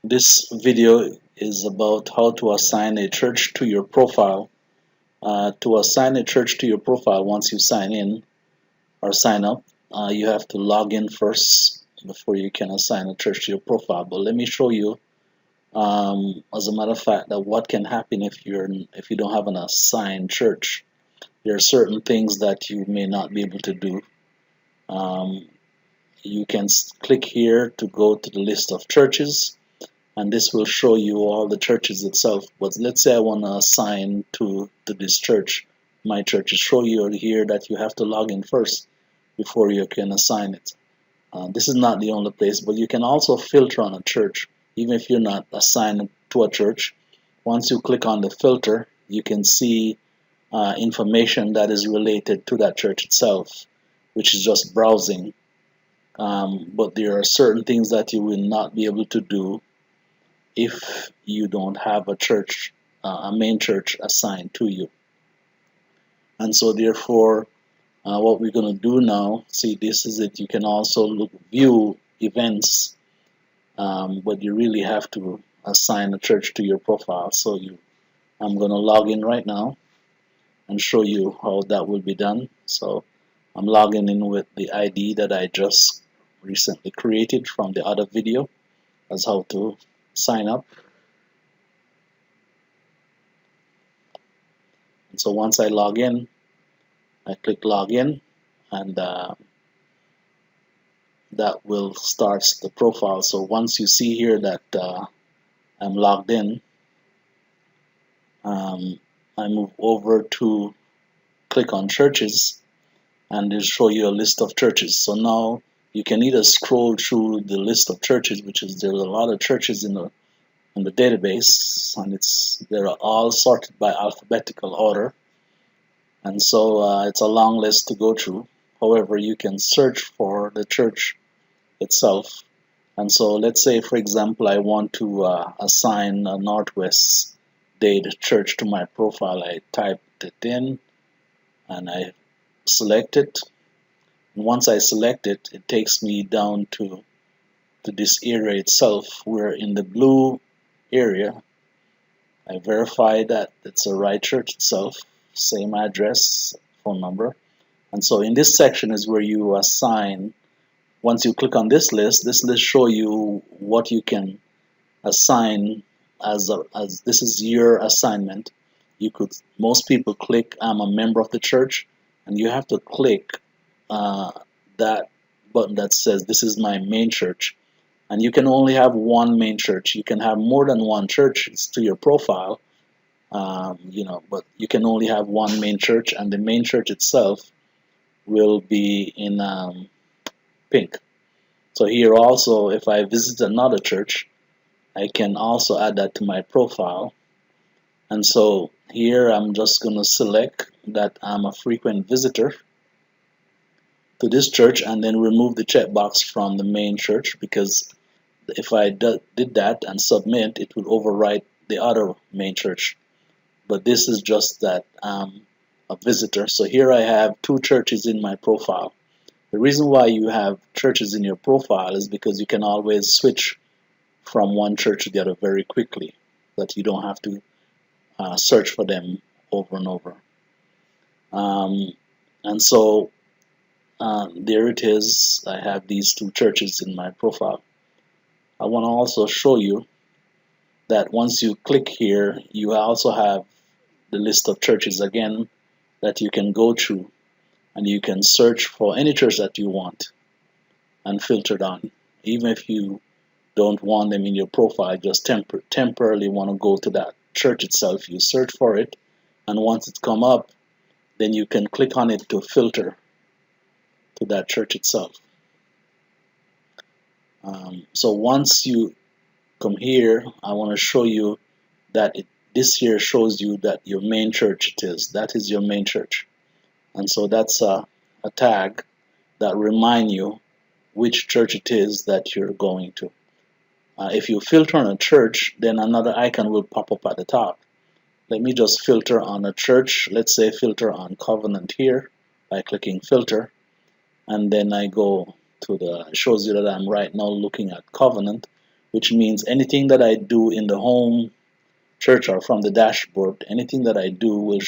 This video is about how to assign a church to your profile. To assign a church to your profile, once you sign in or sign up, you have to log in first before you can assign a church to your profile. But let me show you, as a matter of fact, that what can happen if you don't have an assigned church. There are certain things that you may not be able to do. Um, you can click here to go to the list of churches, and this will show you all the churches itself. But let's say I want to assign to this church, my church. It show you here that you have to log in first before you can assign it. This is not the only place, but you can also filter on a church, even if you're not assigned to a church. Once you click on the filter, you can see information that is related to that church itself, which is just browsing. But there are certain things that you will not be able to do if you don't have a church, a main church assigned to you. And so therefore, what we're going to do now, see, this is it. You can also view events, but you really have to assign a church to your profile. So I'm going to log in right now and show you how that will be done. So I'm logging in with the ID that I just recently created from the other video as how to sign up. And so once I log in, I click login, and that will start the profile. So once you see here that I'm logged in, I move over to click on churches, and it'll show you a list of churches. So now you can either scroll through the list of churches, which is there's a lot of churches in the database, and they're all sorted by alphabetical order, and so it's a long list to go through. However, you can search for the church itself. And so let's say, for example, I want to assign a Northwest Dade Church to my profile. I typed it in and I select it. And once I select it, it takes me down to this area itself, where in the blue area, I verify that it's the right church itself, same address, phone number. And so in this section is where you assign. Once you click on this list shows you what you can assign as this is your assignment. Most people click I'm a member of the church, and you have to click that button that says this is my main church. And you can only have one main church. You can have more than one church to your profile, but you can only have one main church, and the main church itself will be in pink. So here also, if I visit another church, I can also add that to my profile. And so here I'm just going to select that I'm a frequent visitor to this church, and then remove the checkbox from the main church, because if I did that and submit, it would overwrite the other main church. But this is just that I'm a visitor. So here I have two churches in my profile. The reason why you have churches in your profile is because you can always switch from one church to the other very quickly, that you don't have to search for them over and over. And so there it is. I have these two churches in my profile. I want to also show you that once you click here, you also have the list of churches again that you can go through, and you can search for any church that you want and filter on. Even if you don't want them in your profile, just temporarily want to go to that church itself, you search for it, and once it's come up, then you can click on it to filter to that church itself. So once you come here, I want to show you that this here shows you that your main church that is your main church. And so that's a tag that remind you which church it is that you're going to. If you filter on a church, then another icon will pop up at the top. Let me just filter on a church. Let's say filter on Covenant here by clicking filter, and then I go to it shows you that I'm right now looking at Covenant, which means anything that I do in the home church or from the dashboard, anything that I do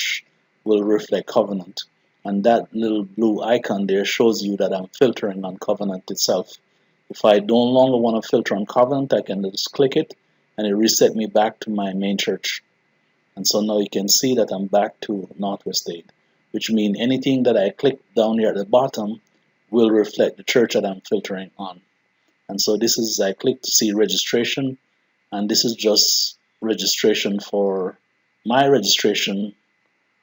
will reflect covenant. And that little blue icon there shows you that I'm filtering on covenant itself. If I no longer want to filter on covenant, I can just click it and it reset me back to my main church. And so now you can see that I'm back to Northwest Aid, which means anything that I click down here at the bottom will reflect the church that I'm filtering on. And so this is, I click to see registration, and this is just registration for my registration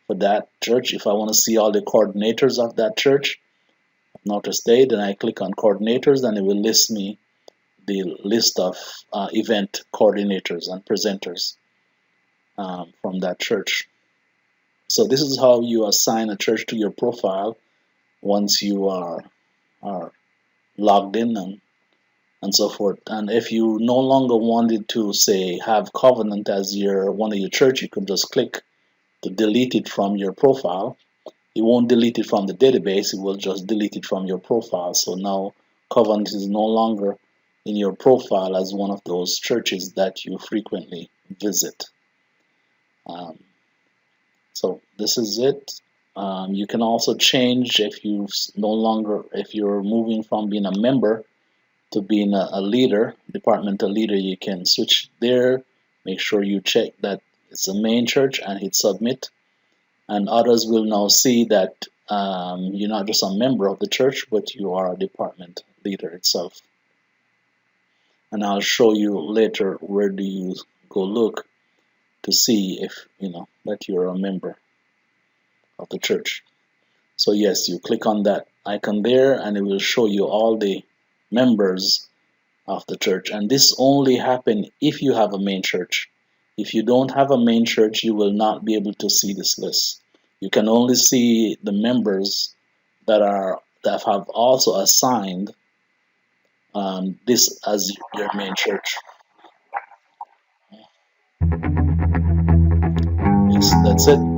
for that church. If I want to see all the coordinators of that church, Northwest Aid, then I click on coordinators and it will list me the list of event coordinators and presenters from that church. So this is how you assign a church to your profile once you are logged in and so forth. And if you no longer wanted to say have covenant as your one of your church, you can just click to delete it from your profile. It won't delete it from the database, it will just delete it from your profile. So now covenant is no longer in your profile as one of those churches that you frequently visit. Um, so this is it. You can also change if you're moving from being a member to being a leader, departmental leader. You can switch there. Make sure you check that it's a main church and hit submit. And others will now see that you're not just a member of the church, but you are a department leader itself. And I'll show you later where do you go look to see if you know that you're a member of the church. So yes, you click on that icon there and it will show you all the members of the church. And this only happens if you have a main church. If you don't have a main church, you will not be able to see this list. You can only see the members that have also assigned this as your main church. Yes, that's it.